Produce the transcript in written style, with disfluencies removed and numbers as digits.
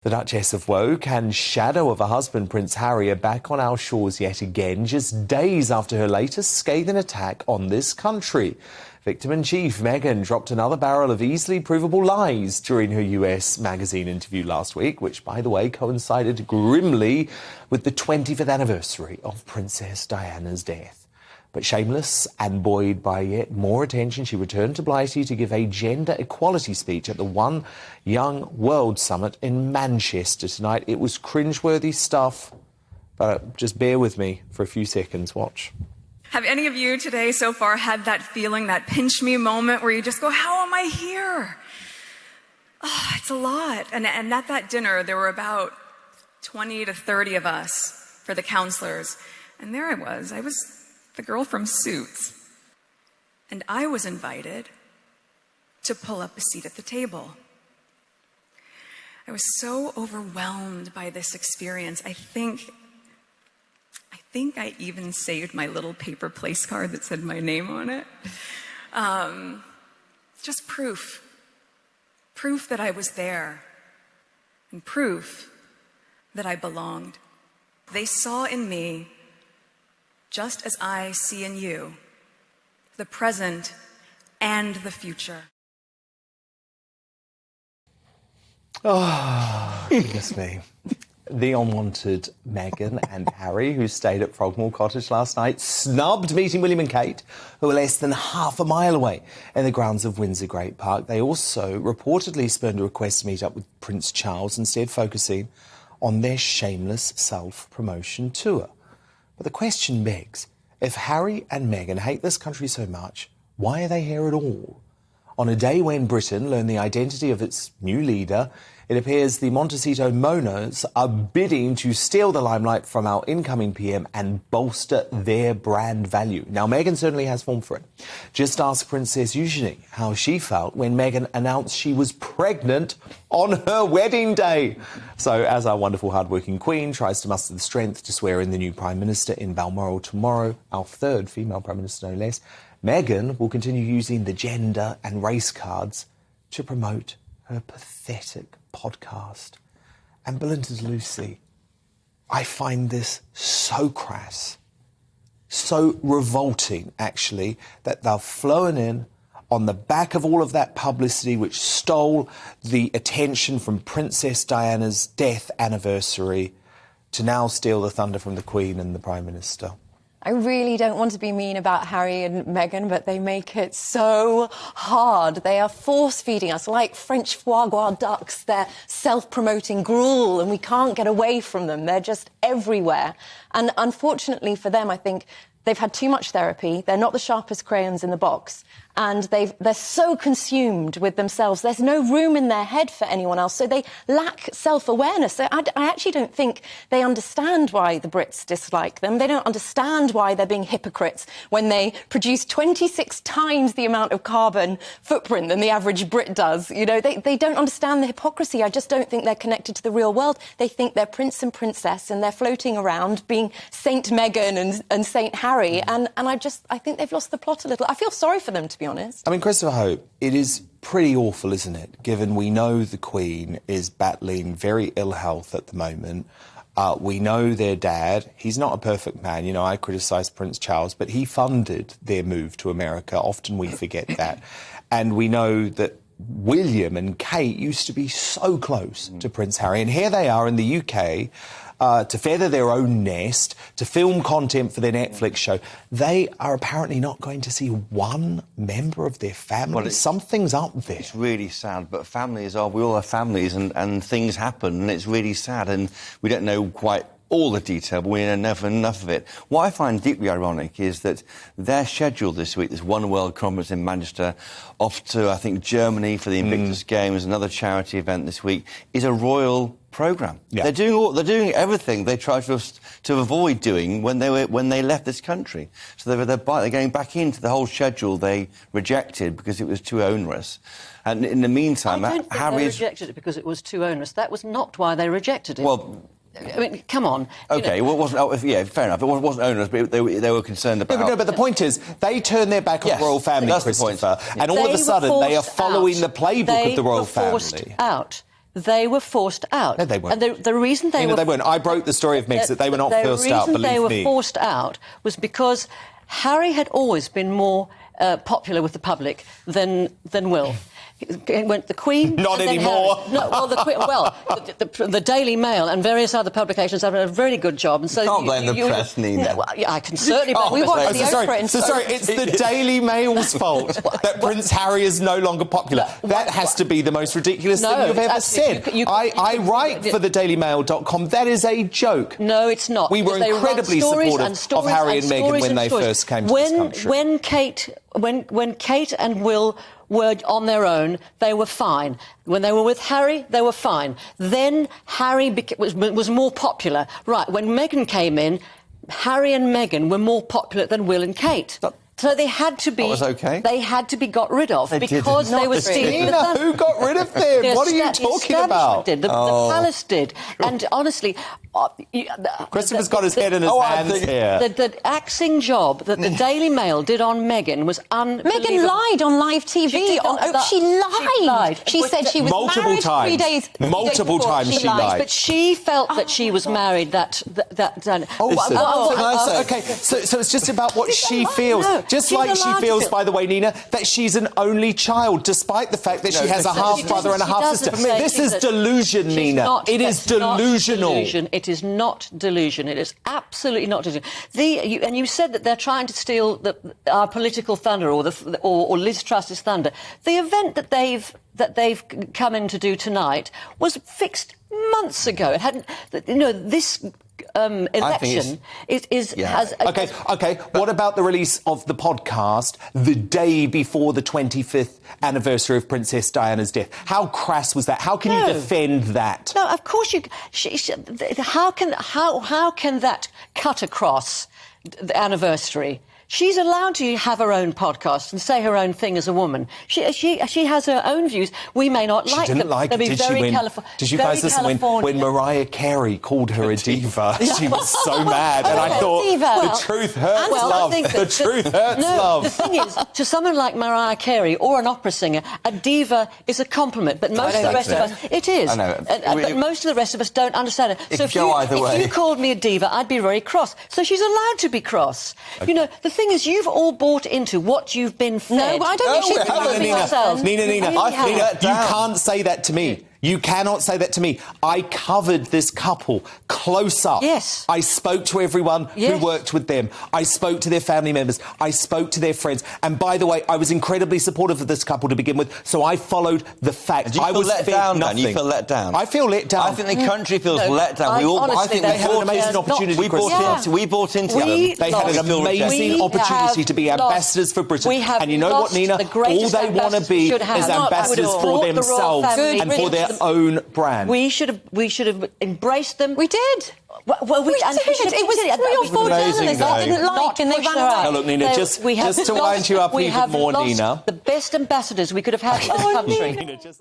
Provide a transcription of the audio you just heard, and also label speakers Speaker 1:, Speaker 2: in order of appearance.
Speaker 1: The Duchess of Woke and shadow of her husband, Prince Harry, are back on our shores yet again, just days after her latest scathing attack on this country. Victim-in-chief Meghan dropped another barrel of easily provable lies during her US magazine interview last week, which, by the way, coincided grimly with the 25th anniversary of Princess Diana's death. But shameless and buoyed by yet more attention, she returned to Blighty to give a gender equality speech at the One Young World Summit in Manchester tonight. It was cringeworthy stuff, but just bear with me for a few seconds. Watch.
Speaker 2: Have any of you today so far had that feeling, that pinch me moment where you just go, how am I here? Oh, it's a lot. And at that dinner, there were about 20 to 30 of us for the counselors. And there I was the girl from Suits. And I was invited to pull up a seat at the table. I was so overwhelmed by this experience. I think I even saved my little paper place card that said my name on it. Just proof that I was there, and proof that I belonged. They saw in me, just as I see in you, the present and the future.
Speaker 1: Oh, goodness me. The unwanted Meghan and Harry, who stayed at Frogmore Cottage last night, snubbed meeting William and Kate, who were less than half a mile away in the grounds of Windsor Great Park. They also reportedly spurned a request to meet up with Prince Charles, instead focusing on their shameless self-promotion tour. But the question begs, if Harry and Meghan hate this country so much, why are they here at all? On a day when Britain learned the identity of its new leader, it appears the Montecito Monos are bidding to steal the limelight from our incoming PM and bolster their brand value. Now, Meghan certainly has form for it. Just ask Princess Eugenie how she felt when Meghan announced she was pregnant on her wedding day. So, as our wonderful hardworking Queen tries to muster the strength to swear in the new Prime Minister in Balmoral tomorrow, our third female Prime Minister no less, Meghan will continue using the gender and race cards to promote her pathetic podcast. And Belinda Lucy, I find this so crass, so revolting, actually, that they've flown in on the back of all of that publicity which stole the attention from Princess Diana's death anniversary to now steal the thunder from the Queen and the Prime Minister.
Speaker 3: I really don't want to be mean about Harry and Meghan, but they make it so hard. They are force-feeding us like French foie gras ducks. They're self-promoting gruel, and we can't get away from them. They're just everywhere. And unfortunately for them, I think they've had too much therapy. They're not the sharpest crayons in the box. And they're so consumed with themselves. There's no room in their head for anyone else. So they lack self-awareness. So I actually don't think they understand why the Brits dislike them. They don't understand why they're being hypocrites when they produce 26 times the amount of carbon footprint than the average Brit does. You know, they don't understand the hypocrisy. I just don't think they're connected to the real world. They think they're prince and princess and they're floating around being Saint Meghan and Saint Harry. And I think they've lost the plot a little. I feel sorry for them, to be honest.
Speaker 1: I mean, Christopher Hope, it is pretty awful, isn't it, given we know the Queen is battling very ill health at the moment. We know their dad, he's not a perfect man. You know, I criticise Prince Charles, but he funded their move to America. Often we forget that. And we know that William and Kate used to be so close to Prince Harry. And here they are in the UK to feather their own nest, to film content for their Netflix show. They are apparently not going to see one member of their family. Well, something's up there.
Speaker 4: It's really sad, but families we all have families and things happen, and it's really sad, and we don't know quite all the detail, but we know enough of it. What I find deeply ironic is that their schedule this week, this One World Conference in Manchester, off to, I think, Germany for the Invictus Games, another charity event this week, is a royal programme. Yeah. They're doing everything they tried to avoid doing when they left this country. So they're going back into the whole schedule they rejected because it was too onerous. And in the meantime,
Speaker 5: I don't think they rejected it because it was too onerous. That was not why they rejected it.
Speaker 4: Well,
Speaker 5: I mean, come on.
Speaker 4: OK, well, it wasn't... yeah, fair enough. It wasn't onerous, but they were concerned about...
Speaker 1: No, but the point is, they turned their back on the royal family, Christopher, and all of a sudden they are following the playbook of the royal family.
Speaker 5: Out. they were forced out.
Speaker 1: No, they weren't.
Speaker 5: And the reason they
Speaker 1: Nina,
Speaker 5: were...
Speaker 1: they weren't. I broke the story of Meg's that they were not forced out,
Speaker 5: The reason
Speaker 1: believe
Speaker 5: they
Speaker 1: me.
Speaker 5: were forced out was because Harry had always been more popular with the public than Will. It went the Queen.
Speaker 1: Not
Speaker 5: and then
Speaker 1: anymore.
Speaker 5: Harry. No, well, the Queen. Well, the Daily Mail and various other publications have done a very good job. And so
Speaker 4: Can't blame the press, Nina.
Speaker 5: No, well, yeah, I can certainly blame
Speaker 3: We
Speaker 5: the
Speaker 3: watched
Speaker 5: press.
Speaker 3: the Oprah and
Speaker 1: sorry, it's the Daily Mail's fault that Prince Harry is no longer popular. That has to be the most ridiculous thing you've ever said. I write for the dailymail.com. That is a joke.
Speaker 5: No, it's not.
Speaker 1: We were
Speaker 5: Because they run
Speaker 1: incredibly
Speaker 5: stories
Speaker 1: supportive
Speaker 5: and stories
Speaker 1: of Harry and Meghan
Speaker 5: stories
Speaker 1: when
Speaker 5: and
Speaker 1: they
Speaker 5: stories.
Speaker 1: first came to this country.
Speaker 5: When Kate and Will were on their own, they were fine. When they were with Harry, they were fine. Then Harry was more popular. Right, when Meghan came in, Harry and Meghan were more popular than Will and Kate. So they had to be.
Speaker 4: That was okay.
Speaker 5: They had to be got rid of because
Speaker 4: didn't.
Speaker 5: they were
Speaker 4: Not the
Speaker 5: stealing the
Speaker 1: Nina,
Speaker 5: thunder.
Speaker 1: who got rid of them?
Speaker 5: The
Speaker 1: What are you
Speaker 5: esta- the
Speaker 1: talking about?
Speaker 5: establishment did. The palace did. And honestly...
Speaker 1: Christopher's got his head in his hands here.
Speaker 5: The axing job that the Daily Mail did on Meghan was unbelievable.
Speaker 3: Meghan lied on live TV. She lied. She said she was
Speaker 1: Multiple
Speaker 3: married
Speaker 1: times.
Speaker 3: 3 days.
Speaker 1: Multiple
Speaker 3: before.
Speaker 1: times she lied.
Speaker 5: But she felt that she was married.
Speaker 1: Listen,
Speaker 4: can I say-
Speaker 1: okay, so it's just about what she
Speaker 5: allowed-
Speaker 1: feels.
Speaker 5: no,
Speaker 1: Just
Speaker 5: she's
Speaker 1: like she
Speaker 5: allowed to
Speaker 1: feels,
Speaker 5: feel-
Speaker 1: by the way, Nina, that she's an only child, despite the fact that she has a
Speaker 4: listen,
Speaker 1: half-brother and a
Speaker 5: She
Speaker 1: half-sister.
Speaker 5: doesn't say
Speaker 1: This is
Speaker 5: that-
Speaker 1: delusion,
Speaker 5: She's
Speaker 1: Nina.
Speaker 5: not-
Speaker 1: It is
Speaker 5: that's not
Speaker 1: delusional.
Speaker 5: delusion. It is not delusion. It is absolutely not delusion. And you said that they're trying to steal our political thunder or Liz Truss's thunder. The event that they've come in to do tonight was fixed months ago. It hadn't. This election has.
Speaker 1: Okay. What about the release of the podcast the day before the 25th anniversary of Princess Diana's death? How crass was that? How can you defend that?
Speaker 5: No, of course you. How can that cut across the anniversary? She's allowed to have her own podcast and say her own thing as a woman. She has her own views. We may not like them.
Speaker 1: She didn't like it, did she? Did you guys listen when Mariah Carey called her a diva? She was so mad, and I thought the truth hurts, love. The truth hurts, love.
Speaker 5: The thing is, to someone like Mariah Carey or an opera singer, a diva is a compliment. But most of the rest of us, it is.
Speaker 4: I know.
Speaker 5: But most of the rest of us don't understand it. So if you called me a diva, I'd be very cross. So she's allowed to be cross. Okay. The thing is, you've all bought into what you've been fed.
Speaker 3: No, but I don't think she's
Speaker 1: Nina, you can't say that to me. You cannot say that to me. I covered this couple close up.
Speaker 5: Yes.
Speaker 1: I spoke to everyone who worked with them. I spoke to their family members. I spoke to their friends. And by the way, I was incredibly supportive of this couple to begin with, so I followed the facts.
Speaker 4: I was let down, Dan? You feel let down?
Speaker 1: I feel let down.
Speaker 4: I think the country feels let down.
Speaker 5: I
Speaker 4: think
Speaker 1: they had an amazing opportunity.
Speaker 4: We bought into them.
Speaker 1: They had an amazing opportunity to be ambassadors for Britain. And you know what, Nina? All they want to be is ambassadors for themselves and for their own brand.
Speaker 5: We should have embraced them.
Speaker 3: We did.
Speaker 5: Well,
Speaker 3: we did. It was 3 or 4 journalists that didn't like, and they ran away.
Speaker 1: Now, look, Nina, just to wind you up even more, Nina.
Speaker 5: The best ambassadors we could have had in this country.